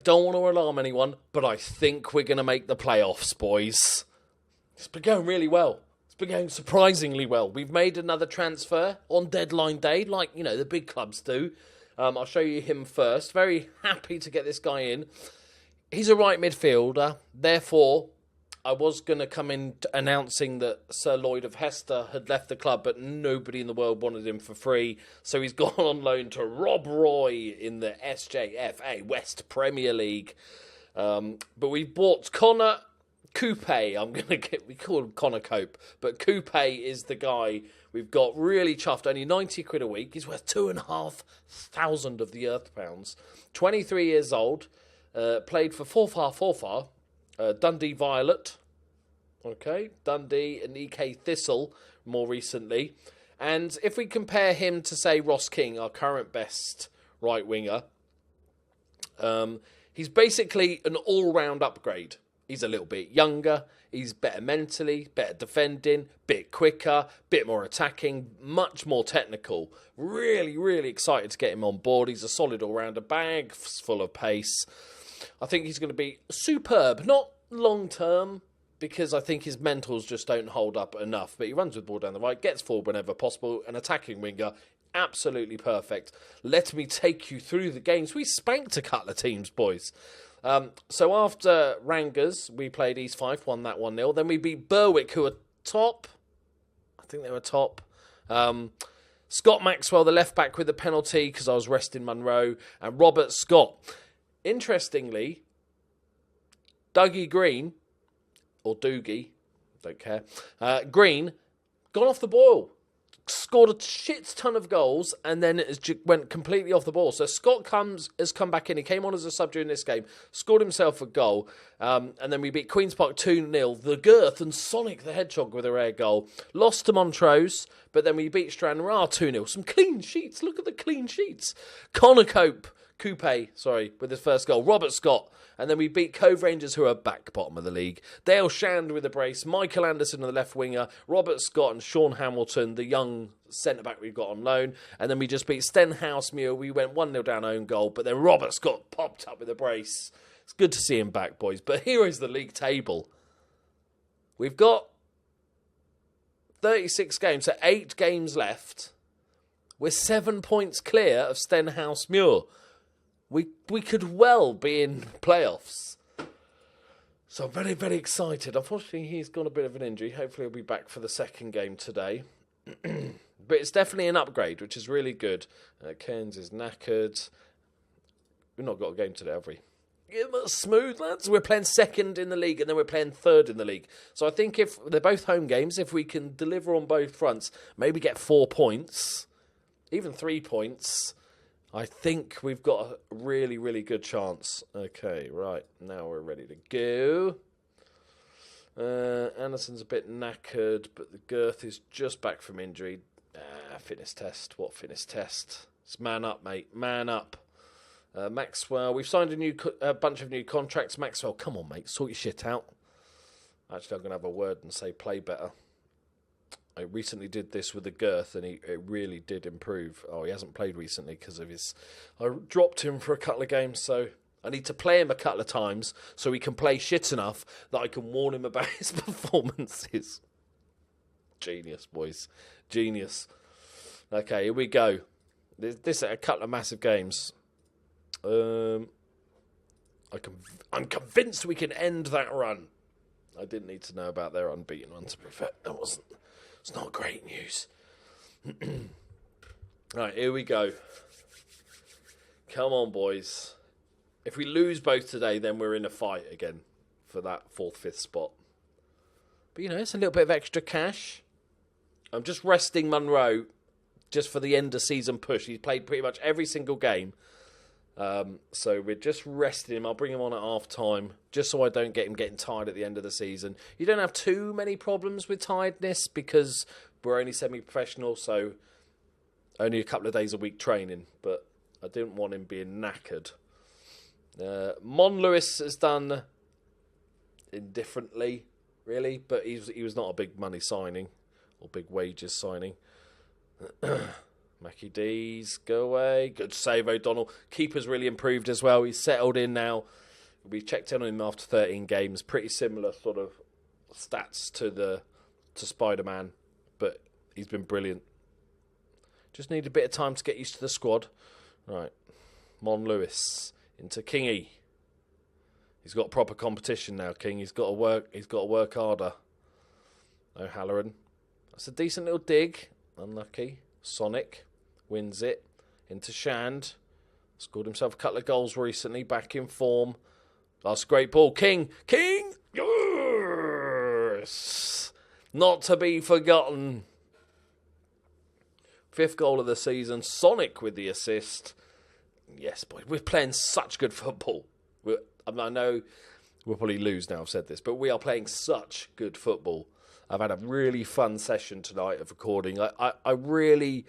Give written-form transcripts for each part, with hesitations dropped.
Don't want to alarm anyone, but I think we're going to make the playoffs, boys. It's been going really well. It's been going surprisingly well. We've made another transfer on deadline day, like, the big clubs do. I'll show you him first. Very happy to get this guy in. He's a right midfielder. Therefore, I was going to come in announcing that Sir Lloyd of Hester had left the club, but nobody in the world wanted him for free. So he's gone on loan to Rob Roy in the SJFA West Premier League. But we bought Connor Coupe. We call him Connor Cope, but Coupe is the guy we've got. Really chuffed. Only 90 quid a week. He's worth 2,500 of the earth pounds. 23 years old. Played for Forfar, Dundee Violet. Okay, Dundee and EK Thistle more recently. And if we compare him to, say, Ross King, our current best right winger, he's basically an all-round upgrade. He's a little bit younger, he's better mentally, better defending, bit quicker, bit more attacking, much more technical. Really, really excited to get him on board. He's a solid all-rounder, bags full of pace. I think he's going to be superb, not long-term, because I think his mentals just don't hold up enough. But he runs with the ball down the right, gets forward whenever possible, an attacking winger, absolutely perfect. Let me take you through the games. We spanked a couple of teams, boys. So after Rangers, we played East Fife, won that 1-0. Then we beat Berwick, who are top. I think they were top. Scott Maxwell, the left-back, with the penalty because I was resting Munro. And Robert Scott. Interestingly, Dougie Green, or Doogie, don't care, Green, gone off the boil. Scored a shit ton of goals and then went completely off the ball. So Scott has come back in. He came on as a sub during this game, scored himself a goal, and then we beat Queen's Park 2-0. The Girth and Sonic the Hedgehog with a rare goal. Lost to Montrose, but then we beat Stranraer 2-0. Some clean sheets. Look at the clean sheets. Connor Coupe, with his first goal. Robert Scott. And then we beat Cove Rangers, who are back bottom of the league. Dale Shand with a brace. Michael Anderson on the left winger. Robert Scott and Sean Hamilton, the young centre-back we've got on loan. And then we just beat Stenhousemuir. We went 1-0 down own goal. But then Robert Scott popped up with a brace. It's good to see him back, boys. But here is the league table. We've got 36 games, so 8 games left. We're 7 points clear of Stenhousemuir. We could well be in playoffs. So I'm very, very excited. Unfortunately, he's got a bit of an injury. Hopefully he'll be back for the second game today. But it's definitely an upgrade, which is really good. Cairns is knackered. We've not got a game today, have we? Yeah, smooth, lads. We're playing second in the league and then we're playing third in the league. So I think if they're both home games, if we can deliver on both fronts, maybe get 4 points, even 3 points, I think we've got a really, really good chance. Okay, right. Now we're ready to go. Anderson's a bit knackered, but the Girth is just back from injury. Fitness test. What fitness test? It's man up, mate. Man up. Maxwell. We've signed a bunch of new contracts. Maxwell, come on, mate. Sort your shit out. Actually, I'm going to have a word and say play better. I recently did this with the Girth, and it really did improve. Oh, he hasn't played recently because of his... I dropped him for a couple of games, so I need to play him a couple of times so he can play shit enough that I can warn him about his performances. Genius, boys. Genius. Okay, here we go. This is a couple of massive games. I'm convinced we can end that run. I didn't need to know about their unbeaten run, to be fair. It's not great news. Right, here we go. Come on, boys. If we lose both today, then we're in a fight again for that 4th, 5th spot. But, it's a little bit of extra cash. I'm just resting Munro just for the end of season push. He's played pretty much every single game. So we're just resting him. I'll bring him on at half-time just so I don't get him getting tired at the end of the season. You don't have too many problems with tiredness because we're only semi-professional, so only a couple of days a week training. But I didn't want him being knackered. Mon Lewis has done indifferently, really, but he was not a big money signing or big wages signing. Mackie D's, go away. Good save, O'Donnell. Keeper's really improved as well. He's settled in now. We checked in on him after 13 games. Pretty similar sort of stats to Spider-Man, but he's been brilliant. Just need a bit of time to get used to the squad. Right, Mon Lewis into Kingy. He's got proper competition now, King. He's got to work harder. O'Halloran. That's a decent little dig. Unlucky. Sonic wins it into Shand. Scored himself a couple of goals recently. Back in form. That's a great ball. King. Yes! Not to be forgotten. 5th goal of the season. Sonic with the assist. Yes, boy. We're playing such good football. I know we'll probably lose now I've said this, but we are playing such good football. I've had a really fun session tonight of recording. I really...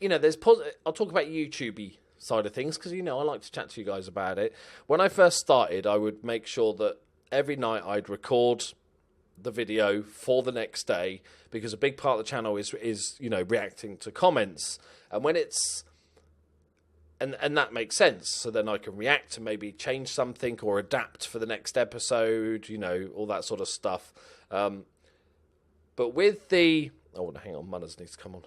there's I'll talk about YouTube-y side of things because, I like to chat to you guys about it. When I first started, I would make sure that every night I'd record the video for the next day because a big part of the channel is reacting to comments. And when it's... And that makes sense. So then I can react and maybe change something or adapt for the next episode, all that sort of stuff. But with the... Oh, hang on, Munners needs to come on.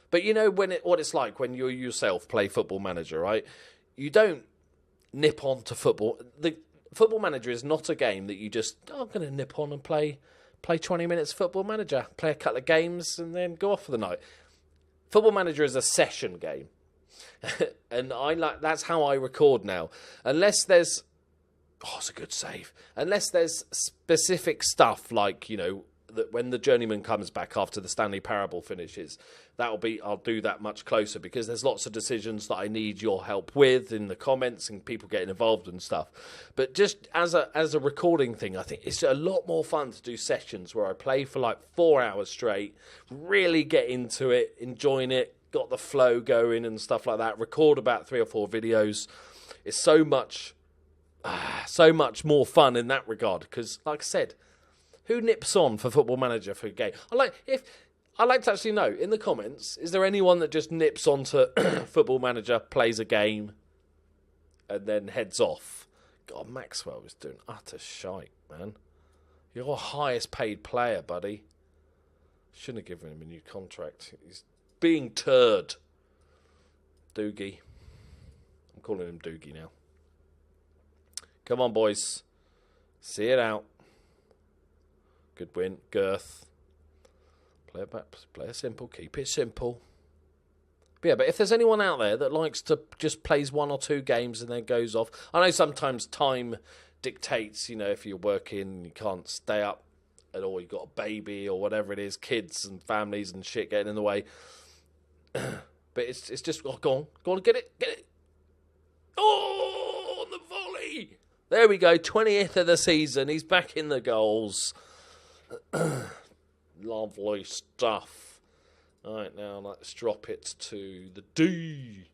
But what it's like when you yourself play Football Manager, right? You don't nip on to football. The Football Manager is not a game that you just, I'm going to nip on and play 20 minutes Football Manager, play a couple of games and then go off for the night. Football Manager is a session game. And that's how I record now. Unless there's... Oh, it's a good save. Unless there's specific stuff like, that when the Journeyman comes back after the Stanley Parable finishes, I'll do that much closer because there's lots of decisions that I need your help with in the comments and people getting involved and stuff. But just as a recording thing, I think it's a lot more fun to do sessions where I play for like 4 hours straight, really get into it, enjoying it, got the flow going and stuff like that, record about 3 or 4 videos. It's so much more fun in that regard because, like I said, who nips on for Football Manager for a game? I'd like to actually know in the comments, is there anyone that just nips onto Football Manager, plays a game, and then heads off? God, Maxwell is doing utter shite, man. You're our highest paid player, buddy. Shouldn't have given him a new contract. He's being turd. Doogie. I'm calling him Doogie now. Come on, boys. See it out. Good win. Girth. Play it simple. Keep it simple. But if there's anyone out there that likes to just plays 1 or 2 games and then goes off. I know sometimes time dictates, if you're working, you can't stay up at all. You've got a baby or whatever it is, kids and families and shit getting in the way. But it's just, go on, get it. Oh, on the volley. There we go, 20th of the season. He's back in the goals. Lovely stuff. All right, now let's drop it to the D.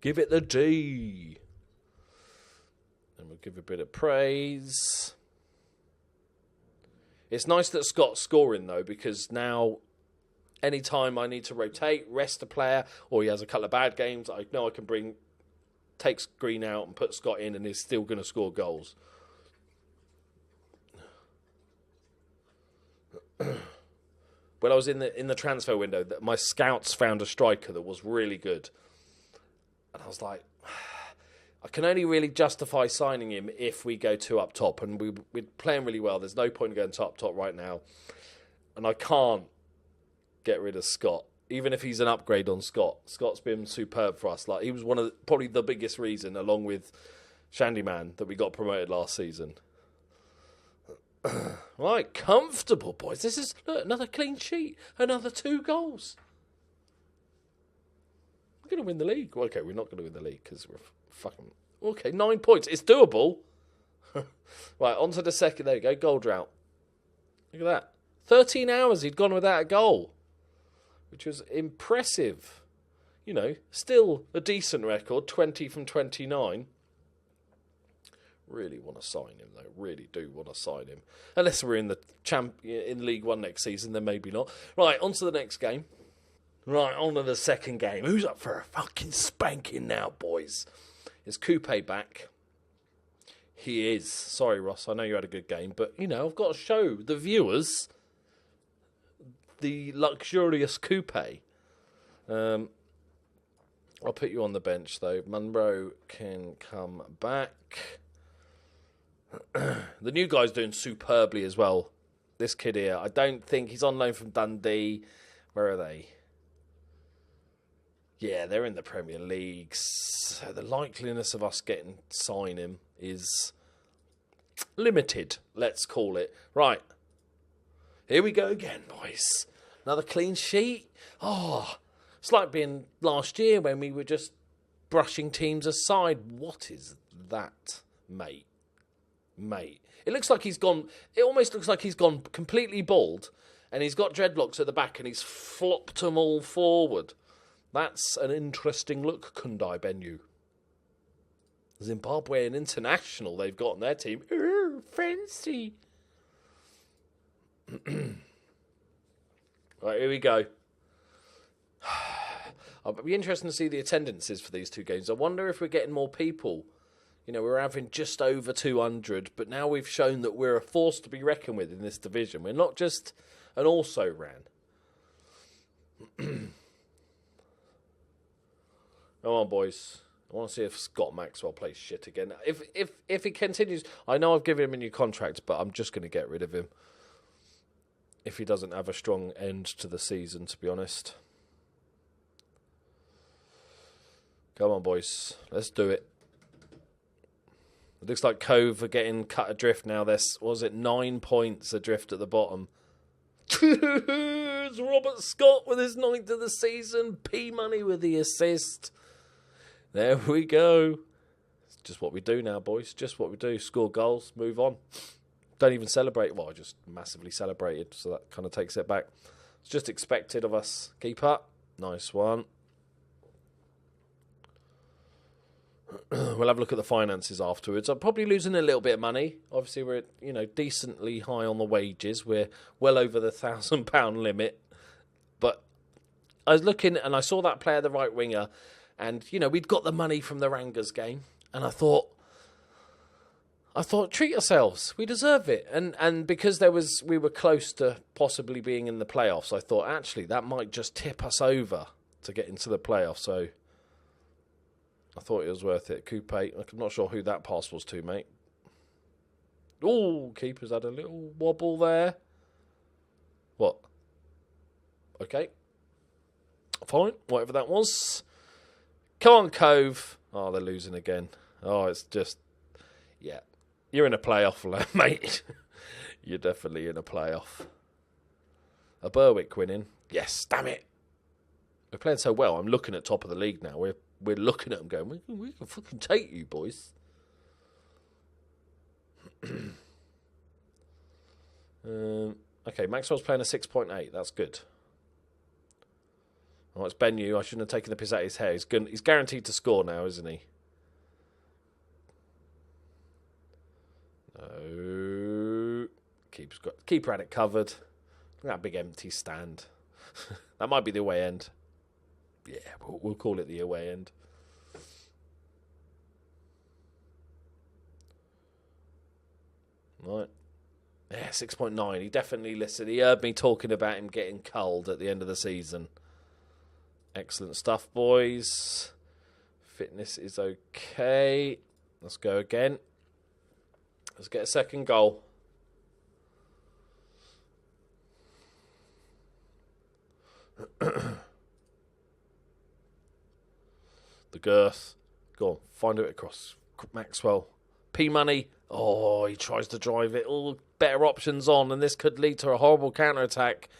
Give it the D. And we'll give a bit of praise. It's nice that Scott's scoring, though, because now anytime I need to rotate, rest a player, or he has a couple of bad games, I know I can take Green out and put Scott in, and he's still going to score goals. When I was in the transfer window, my scouts found a striker that was really good. And I was like, I can only really justify signing him if we go 2 up top. And we're playing really well. There's no point in going 2 up top right now. And I can't get rid of Scott, even if he's an upgrade on Scott. Scott's been superb for us. Like, he was probably the biggest reason, along with Shandyman, that we got promoted last season. Right, comfortable, boys. This is, look, another clean sheet. Another 2 goals. We're going to win the league. Well, okay, we're not going to win the league because we're fucking... Okay, 9 points. It's doable. Right, on to the second. There you go, goal drought. Look at that. 13 hours he'd gone without a goal, which was impressive. Still a decent record, 20 from 29. Really want to sign him, though. Really do want to sign him. Unless we're in the in League One next season, then maybe not. Right, on to the next game. Right, on to the second game. Who's up for a fucking spanking now, boys? Is Coupe back? He is. Sorry, Ross, I know you had a good game, but, I've got to show the viewers the luxurious Coupe. I'll put you on the bench, though. Munro can come back. The new guy's doing superbly as well. This kid here, I don't think he's on loan from Dundee. Where are they? Yeah, they're in the Premier League. So the likeliness of us sign him is limited, let's call it. Right. Here we go again, boys. Another clean sheet. Oh, it's like being last year when we were just brushing teams aside. What is that, mate? It looks like he's gone. It almost looks like he's gone completely bald, and he's got dreadlocks at the back, and he's flopped them all forward. That's an interesting look, Kundai Benyu. Zimbabwean international they've got on their team. Ooh, fancy. Right, here we go. It'll be interesting to see the attendances for these two games. I wonder if we're getting more people. We're having just over 200, but now we've shown that we're a force to be reckoned with in this division. We're not just an also-ran. Come on, boys. I want to see if Scott Maxwell plays shit again. If he continues, I know I've given him a new contract, but I'm just going to get rid of him. If he doesn't have a strong end to the season, to be honest. Come on, boys. Let's do it. It looks like Cove are getting cut adrift now. There's, 9 points adrift at the bottom. It's Robert Scott with his 9th of the season. P-Money with the assist. There we go. It's just what we do now, boys. Just what we do. Score goals, move on. Don't even celebrate. Well, I just massively celebrated, so that kind of takes it back. It's just expected of us. Keep up. Nice one. We'll have a look at the finances afterwards. I'm probably losing a little bit of money. Obviously, we're decently high on the wages. We're well over the £1,000 limit. But I was looking and I saw that player, the right winger, and we'd got the money from the Rangers game, and I thought, treat yourselves. We deserve it. And because we were close to possibly being in the playoffs, I thought actually that might just tip us over to get into the playoffs. So I thought it was worth it. Coupe, I'm not sure who that pass was to, mate. Oh, keeper's had a little wobble there. What? Okay. Fine, whatever that was. Come on, Cove. Oh, they're losing again. Oh, it's just... Yeah. You're in a playoff, mate. You're definitely in a playoff. A Berwick winning. Yes, damn it. We're playing so well. I'm looking at top of the league now. We're looking at them going, we can fucking take you, boys. Okay, Maxwell's playing a 6.8. That's good. Oh, it's Benyu. I shouldn't have taken the piss out of his hair. He's guaranteed to score now, isn't he? No. Keeper had it covered. Look at that big empty stand. That might be the away end. Yeah, we'll call it the away end. Right. Yeah, 6.9. He definitely listened. He heard me talking about him getting culled at the end of the season. Excellent stuff, boys. Fitness is okay. Let's go again. Let's get a second goal. The girth. Go on, find it across. Maxwell. P-Money. Oh, he tries to drive it. All better options on, and this could lead to a horrible counter-attack.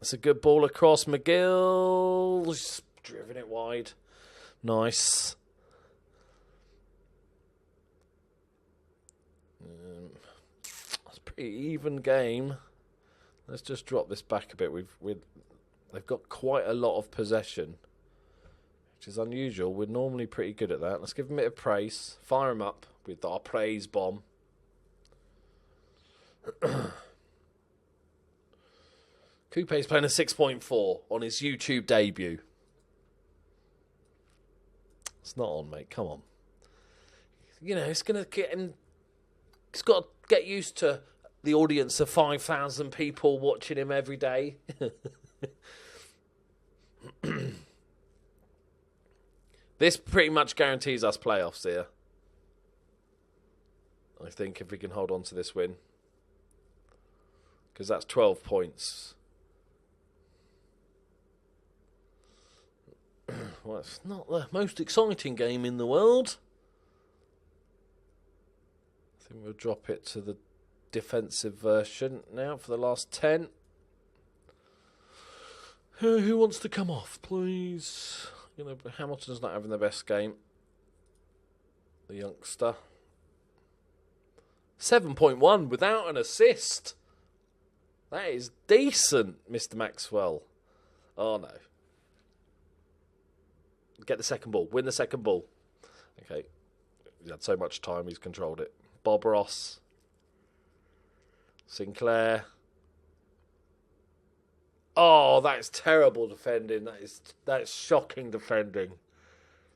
That's a good ball across. McGill's driven it wide. Nice. It's a pretty even game. Let's just drop this back a bit. They've got quite a lot of possession, which is unusual. We're normally pretty good at that. Let's give them a bit of praise. Fire them up. with our praise bomb. Coupe's playing a 6.4 on his YouTube debut. It's not on, mate. Come on. You know, it's going to get him... He's got to get used to the audience of 5,000 people watching him every day. This pretty much guarantees us playoffs here. I think if we can hold on to this win. Because that's 12 points. Well, it's not the most exciting game in the world. I think we'll drop it to the defensive version now for the last 10. Who wants to come off, please? You know, Hamilton's not having the best game. The youngster. 7.1 without an assist. That is decent, Mr. Maxwell. Oh, no. Get the second ball. Win the second ball. Okay. He's had so much time, he's controlled it. Bob Ross. Sinclair. Oh, that's terrible defending. That's shocking defending.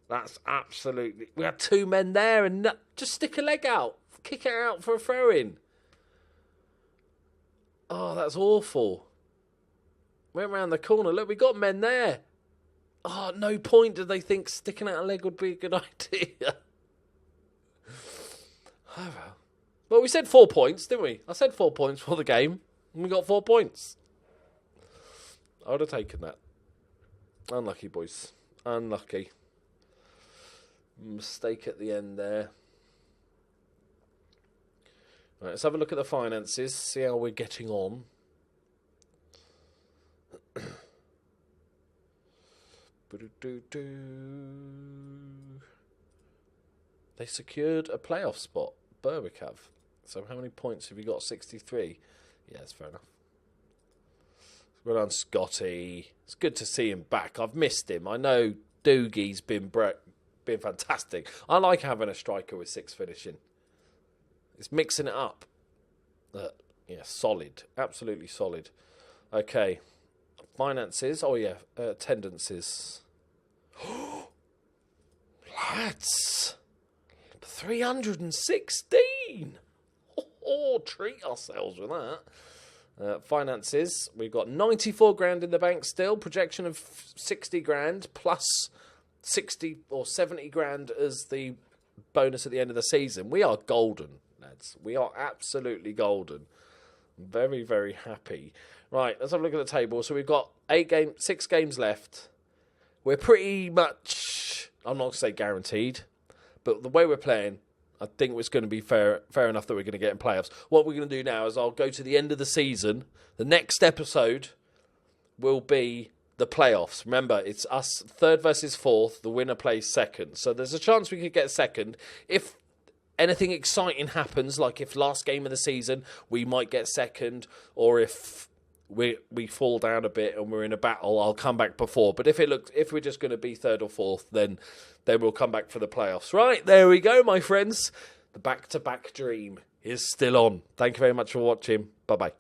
That's absolutely... We had two men there and just stick a leg out. Kick it out for a throw-in. Oh, that's awful. Went round the corner. Look, we got men there. Oh, at no point did they think sticking out a leg would be a good idea. Oh, well, we said 4 points, didn't we? I said 4 points for the game, and we got 4 points. I would have taken that. Unlucky, boys. Unlucky. Mistake at the end there. Right, let's have a look at the finances, see how we're getting on. They secured a playoff spot. Berwick have. So how many points have you got? 63. Yeah, that's fair enough. Well done, Scotty. It's good to see him back. I've missed him. I know Doogie's been fantastic. I like having a striker with 6 finishing. It's mixing it up. Yeah, solid. Absolutely solid. Okay. Finances. Oh, yeah. Attendances. Lads. 316. Oh, treat ourselves with that. Finances. We've got 94 grand in the bank still. Projection of 60 grand plus 60 or 70 grand as the bonus at the end of the season. We are golden, lads. We are absolutely golden. Very, very happy. Right, let's have a look at the table. So we've got 6 games left. We're pretty much, I'm not going to say guaranteed, but the way we're playing, I think it's going to be fair enough that we're going to get in playoffs. What we're going to do now is I'll go to the end of the season. The next episode will be the playoffs. Remember, it's us 3rd versus 4th. The winner plays 2nd. So there's a chance we could get 2nd. If anything exciting happens, like if last game of the season, we might get 2nd, or if we fall down a bit and we're in a battle, I'll come back before. But if we're just going to be 3rd or 4th, then we'll come back for the playoffs. Right, there we go, my friends. The back-to-back dream is still on. Thank you very much for watching. Bye-bye.